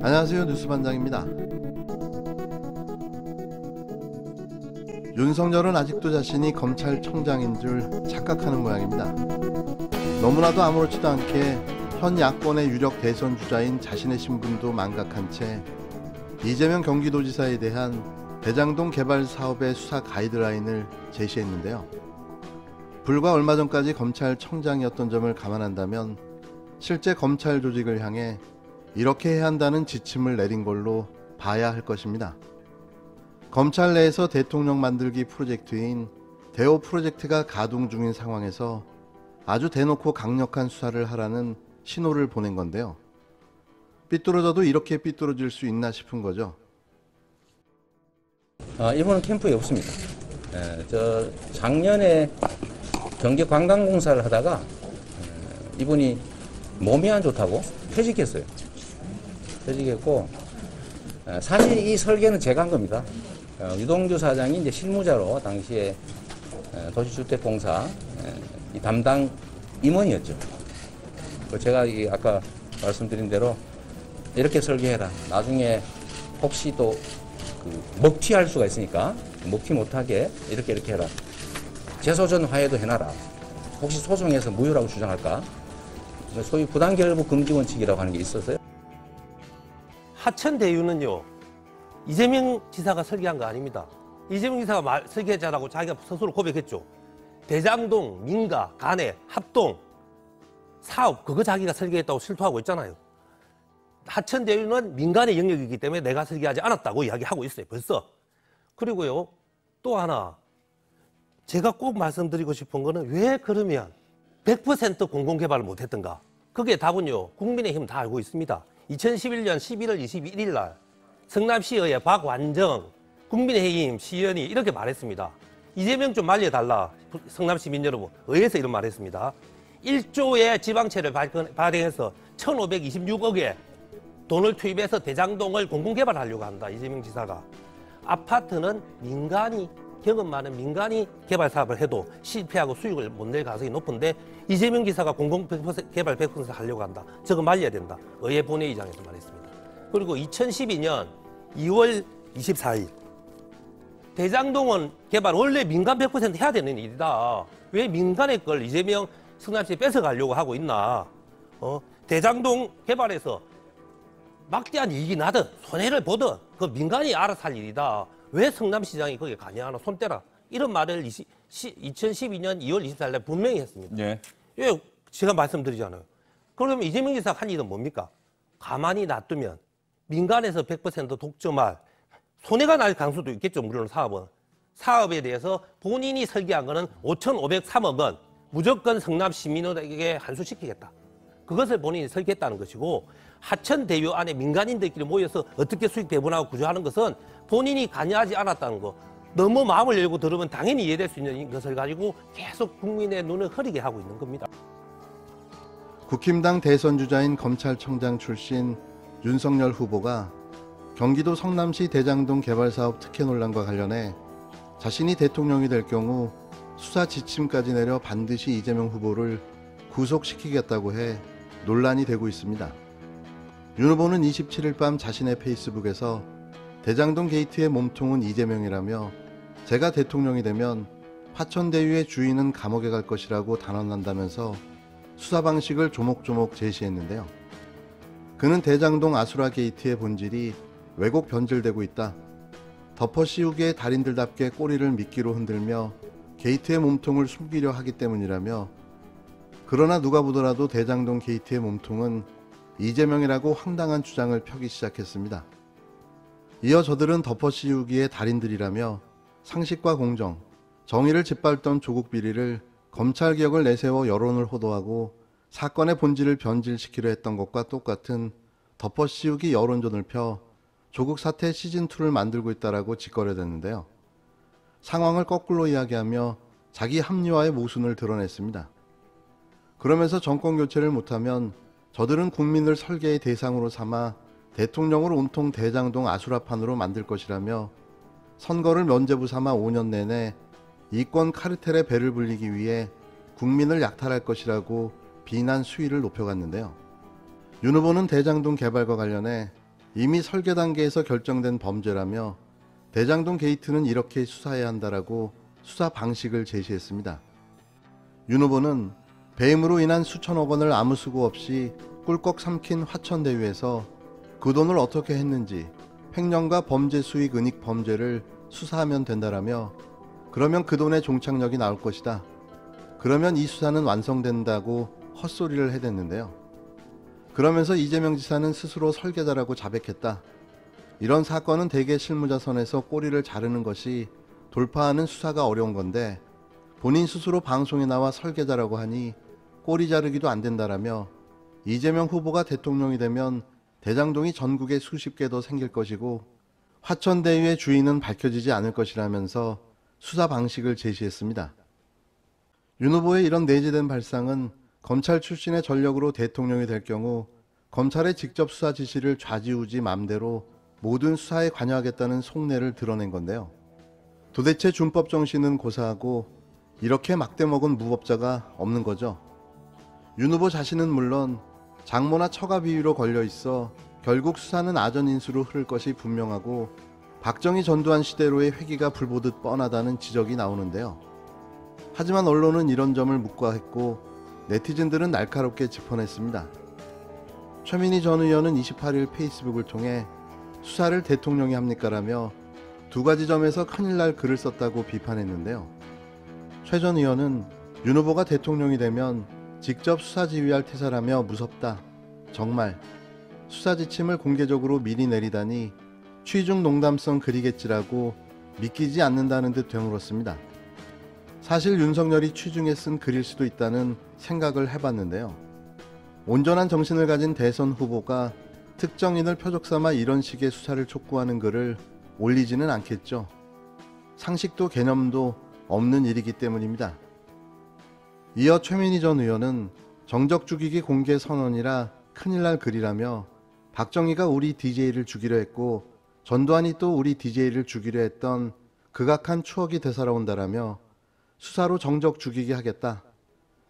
안녕하세요, 뉴스반장입니다. 윤석열은 아직도 자신이 검찰청장인 줄 착각하는 모양입니다. 너무나도 아무렇지도 않게 현 야권의 유력 대선 주자인 자신의 신분도 망각한 채 이재명 경기도지사에 대한 대장동 개발 사업의 수사 가이드라인을 제시했는데요. 불과 얼마 전까지 검찰청장이었던 점을 감안한다면 실제 검찰 조직을 향해 이렇게 해야 한다는 지침을 내린 걸로 봐야 할 것입니다. 검찰 내에서 대통령 만들기 프로젝트인 대호 프로젝트가 가동 중인 상황에서 아주 대놓고 강력한 수사를 하라는 신호를 보낸 건데요. 삐뚤어져도 이렇게 삐뚤어질 수 있나 싶은 거죠. 이분은 캠프에 없습니다. 작년에 경기관광공사를 하다가 이분이 몸이 안 좋다고 퇴직했어요. 퇴직했고, 사실 이 설계는 제가 한 겁니다. 유동주 사장이 이제 실무자로 당시에 도시주택공사 이 담당 임원이었죠. 제가 아까 말씀드린 대로 이렇게 설계해라. 나중에 혹시 또 먹튀할 수가 있으니까 먹튀 못하게 이렇게 해라. 재소전 화해도 해놔라. 혹시 소송에서 무효라고 주장할까? 소위 부당결부 금지 원칙이라고 하는 게 있었어요. 하천 대유는요, 이재명 지사가 설계한 거 아닙니다. 이재명 지사가 설계자라고 자기가 스스로 고백했죠. 대장동, 민가, 간해, 합동, 사업, 그거 자기가 설계했다고 실토하고 있잖아요. 하천 대유는 민간의 영역이기 때문에 내가 설계하지 않았다고 이야기하고 있어요, 벌써. 그리고요, 또 하나, 제가 꼭 말씀드리고 싶은 거는 왜 그러면 100% 공공개발을 못했던가? 그게 답은요, 국민의힘 다 알고 있습니다. 2011년 11월 21일 날 성남시의회 박완정 국민의힘 시의원이 이렇게 말했습니다. 이재명 좀 말려달라. 성남시민 여러분, 의회에서 이런 말했습니다. 1조의 지방채를 발행해서 1,526억에 돈을 투입해서 대장동을 공공개발하려고 한다. 이재명 지사가. 아파트는 민간이, 경험 많은 민간이 개발 사업을 해도 실패하고 수익을 못 낼 가능성이 높은데 이재명 지사가 공공개발 100% 하려고 한다. 저거 말려야 된다. 의회 본회의장에서 말했습니다. 그리고 2012년 2월 24일 대장동은 개발 원래 민간 100% 해야 되는 일이다. 왜 민간의 걸 이재명 성남시에 뺏어가려고 하고 있나. 대장동 개발에서 막대한 이익이 나든 손해를 보든 그 민간이 알아서 할 일이다. 왜 성남시장이 거기에 관여하나 손 떼라. 이런 말을 2012년 2월 24일 날 분명히 했습니다. 네. 왜 제가 말씀드리잖아요. 그러면 이재명 지사가 한 일은 뭡니까? 가만히 놔두면 민간에서 100% 독점할 손해가 날 가능성도 있겠죠. 물론 사업은. 사업에 대해서 본인이 설계한 거는 5,503억 원 무조건 성남 시민들에게 환수시키겠다. 그것을 본인이 설계했다는 것이고 하천 대유 안에 민간인들끼리 모여서 어떻게 수익 배분하고 구조하는 것은 본인이 관여하지 않았다는 거. 너무 마음을 열고 들으면 당연히 이해될 수 있는 것을 가지고 계속 국민의 눈을 흐리게 하고 있는 겁니다. 국힘당 대선 주자인 검찰청장 출신 윤석열 후보가 경기도 성남시 대장동 개발사업 특혜 논란과 관련해 자신이 대통령이 될 경우 수사 지침까지 내려 반드시 이재명 후보를 구속시키겠다고 해 논란이 되고 있습니다. 윤 후보는 27일 밤 자신의 페이스북에서 대장동 게이트의 몸통은 이재명이라며 제가 대통령이 되면 화천대유의 주인은 감옥에 갈 것이라고 단언한다면서 수사 방식을 조목조목 제시했는데요. 그는 대장동 아수라 게이트의 본질이 왜곡 변질되고 있다. 덮어 씌우기에 달인들답게 꼬리를 미끼로 흔들며 게이트의 몸통을 숨기려 하기 때문이라며 그러나 누가 보더라도 대장동 게이트의 몸통은 이재명이라고 황당한 주장을 펴기 시작했습니다. 이어 저들은 덮어 씌우기의 달인들이라며 상식과 공정, 정의를 짓밟던 조국 비리를 검찰개혁을 내세워 여론을 호도하고 사건의 본질을 변질시키려 했던 것과 똑같은 덮어 씌우기 여론전을 펴 조국 사태 시즌2를 만들고 있다라고 짓거려댔는데요. 상황을 거꾸로 이야기하며 자기 합리화의 모순을 드러냈습니다. 그러면서 정권 교체를 못하면 저들은 국민을 설계의 대상으로 삼아 대통령을 온통 대장동 아수라판으로 만들 것이라며 선거를 면죄부 삼아 5년 내내 이권 카르텔의 배를 불리기 위해 국민을 약탈할 것이라고 비난 수위를 높여갔는데요. 윤 후보는 대장동 개발과 관련해 이미 설계 단계에서 결정된 범죄라며 대장동 게이트는 이렇게 수사해야 한다라고 수사 방식을 제시했습니다. 윤 후보는 배임으로 인한 수천억 원을 아무 수고 없이 꿀꺽 삼킨 화천대유에서 그 돈을 어떻게 했는지 횡령과 범죄 수익 은닉 범죄를 수사하면 된다라며 그러면 그 돈의 종착역이 나올 것이다. 그러면 이 수사는 완성된다고 헛소리를 해댔는데요. 그러면서 이재명 지사는 스스로 설계자라고 자백했다. 이런 사건은 대개 실무자 선에서 꼬리를 자르는 것이 돌파하는 수사가 어려운 건데 본인 스스로 방송에 나와 설계자라고 하니 꼬리 자르기도 안 된다라며 이재명 후보가 대통령이 되면 대장동이 전국에 수십 개 더 생길 것이고 화천대유의 주인은 밝혀지지 않을 것이라면서 수사 방식을 제시했습니다. 윤 후보의 이런 내재된 발상은 검찰 출신의 전력으로 대통령이 될 경우 검찰의 직접 수사 지시를 좌지우지 맘대로 모든 수사에 관여하겠다는 속내를 드러낸 건데요. 도대체 준법 정신은 고사하고 이렇게 막대먹은 무법자가 없는 거죠. 윤 후보 자신은 물론 장모나 처가 비위로 걸려 있어 결국 수사는 아전인수로 흐를 것이 분명하고 박정희 전두환 시대로의 회기가 불보듯 뻔하다는 지적이 나오는데요. 하지만 언론은 이런 점을 묵과했고 네티즌들은 날카롭게 짚어냈습니다. 최민희 전 의원은 28일 페이스북을 통해 수사를 대통령이 합니까라며 두 가지 점에서 큰일 날 글을 썼다고 비판했는데요. 최 전 의원은 윤 후보가 대통령이 되면 직접 수사 지휘할 태세라며 무섭다. 정말 수사 지침을 공개적으로 미리 내리다니 취중 농담성 글이겠지라고 믿기지 않는다는 듯 되물었습니다. 사실 윤석열이 취중에 쓴 글일 수도 있다는 생각을 해봤는데요. 온전한 정신을 가진 대선 후보가 특정인을 표적 삼아 이런 식의 수사를 촉구하는 글을 올리지는 않겠죠. 상식도 개념도 없는 일이기 때문입니다. 이어 최민희 전 의원은 정적 죽이기 공개 선언이라 큰일 날 글이라며 박정희가 우리 DJ를 죽이려 했고 전두환이 또 우리 DJ를 죽이려 했던 극악한 추억이 되살아온다라며 수사로 정적 죽이게 하겠다.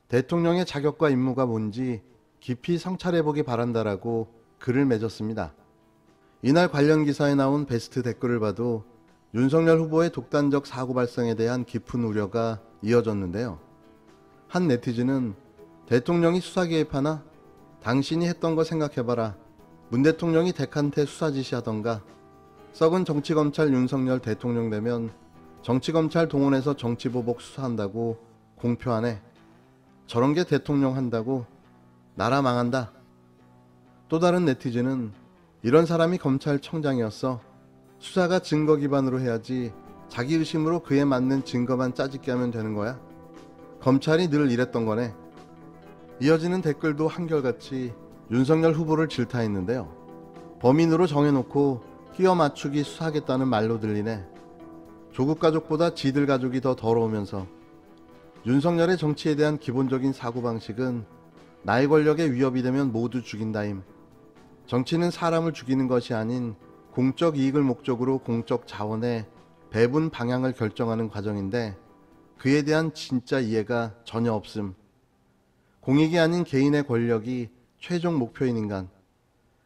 대통령의 자격과 임무가 뭔지 깊이 성찰해보기 바란다라고 글을 맺었습니다. 이날 관련 기사에 나온 베스트 댓글을 봐도 윤석열 후보의 독단적 사고 발생에 대한 깊은 우려가 이어졌는데요. 한 네티즌은 대통령이 수사 개입하나? 당신이 했던 거 생각해봐라. 문 대통령이 덱한테 수사 지시하던가. 썩은 정치검찰 윤석열 대통령 되면 정치검찰 동원해서 정치보복 수사한다고 공표하네. 저런 게 대통령 한다고? 나라 망한다. 또 다른 네티즌은 이런 사람이 검찰청장이었어. 수사가 증거 기반으로 해야지 자기 의심으로 그에 맞는 증거만 짜집게 하면 되는 거야. 검찰이 늘 이랬던 거네. 이어지는 댓글도 한결같이 윤석열 후보를 질타했는데요. 범인으로 정해놓고 끼워 맞추기 수사하겠다는 말로 들리네. 조국 가족보다 지들 가족이 더 더러우면서 윤석열의 정치에 대한 기본적인 사고방식은 나의 권력에 위협이 되면 모두 죽인다임. 정치는 사람을 죽이는 것이 아닌 공적 이익을 목적으로 공적 자원의 배분 방향을 결정하는 과정인데 그에 대한 진짜 이해가 전혀 없음. 공익이 아닌 개인의 권력이 최종 목표인 인간.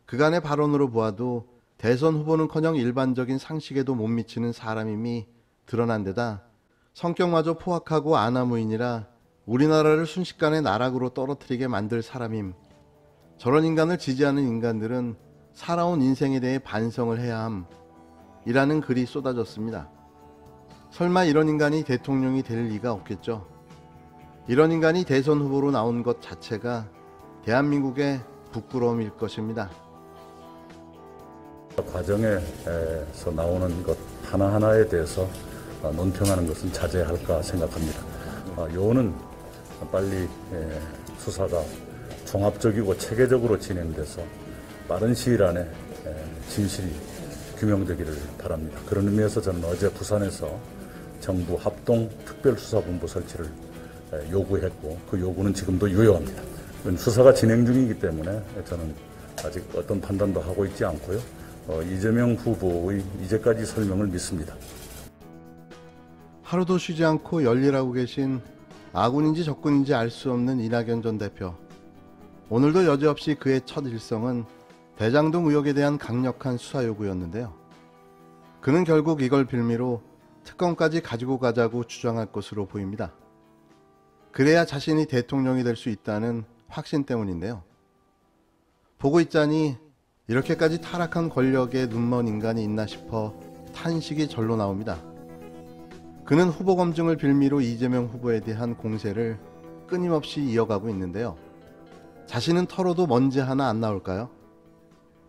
그간의 발언으로 보아도 대선 후보는커녕 일반적인 상식에도 못 미치는 사람임이 드러난 데다 성격마저 포악하고 아나무인이라 우리나라를 순식간에 나락으로 떨어뜨리게 만들 사람임. 저런 인간을 지지하는 인간들은 살아온 인생에 대해 반성을 해야 함. 이라는 글이 쏟아졌습니다. 설마 이런 인간이 대통령이 될 리가 없겠죠. 이런 인간이 대선 후보로 나온 것 자체가 대한민국의 부끄러움일 것입니다. 과정에서 나오는 것 하나하나에 대해서 논평하는 것은 자제할까 생각합니다. 요는 빨리 수사가 종합적이고 체계적으로 진행돼서 빠른 시일 안에 진실이 규명되기를 바랍니다. 그런 의미에서 저는 어제 부산에서 정부 합동 특별수사본부 설치를 요구했고 그 요구는 지금도 유효합니다. 수사가 진행 중이기 때문에 저는 아직 어떤 판단도 하고 있지 않고요. 이재명 후보의 이제까지 설명을 믿습니다. 하루도 쉬지 않고 열일하고 계신 아군인지 적군인지 알 수 없는 이낙연 전 대표. 오늘도 여지없이 그의 첫 일성은 대장동 의혹에 대한 강력한 수사 요구였는데요. 그는 결국 이걸 빌미로 특검까지 가지고 가자고 주장할 것으로 보입니다. 그래야 자신이 대통령이 될 수 있다는 확신 때문인데요. 보고 있자니 이렇게까지 타락한 권력에 눈먼 인간이 있나 싶어 탄식이 절로 나옵니다. 그는 후보 검증을 빌미로 이재명 후보에 대한 공세를 끊임없이 이어가고 있는데요. 자신은 털어도 먼지 하나 안 나올까요?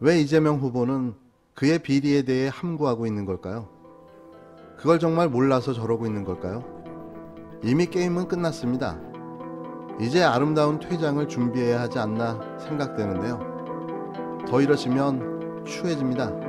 왜 이재명 후보는 그의 비리에 대해 함구하고 있는 걸까요? 그걸 정말 몰라서 저러고 있는 걸까요? 이미 게임은 끝났습니다. 이제 아름다운 퇴장을 준비해야 하지 않나 생각되는데요. 더 이러시면 추해집니다.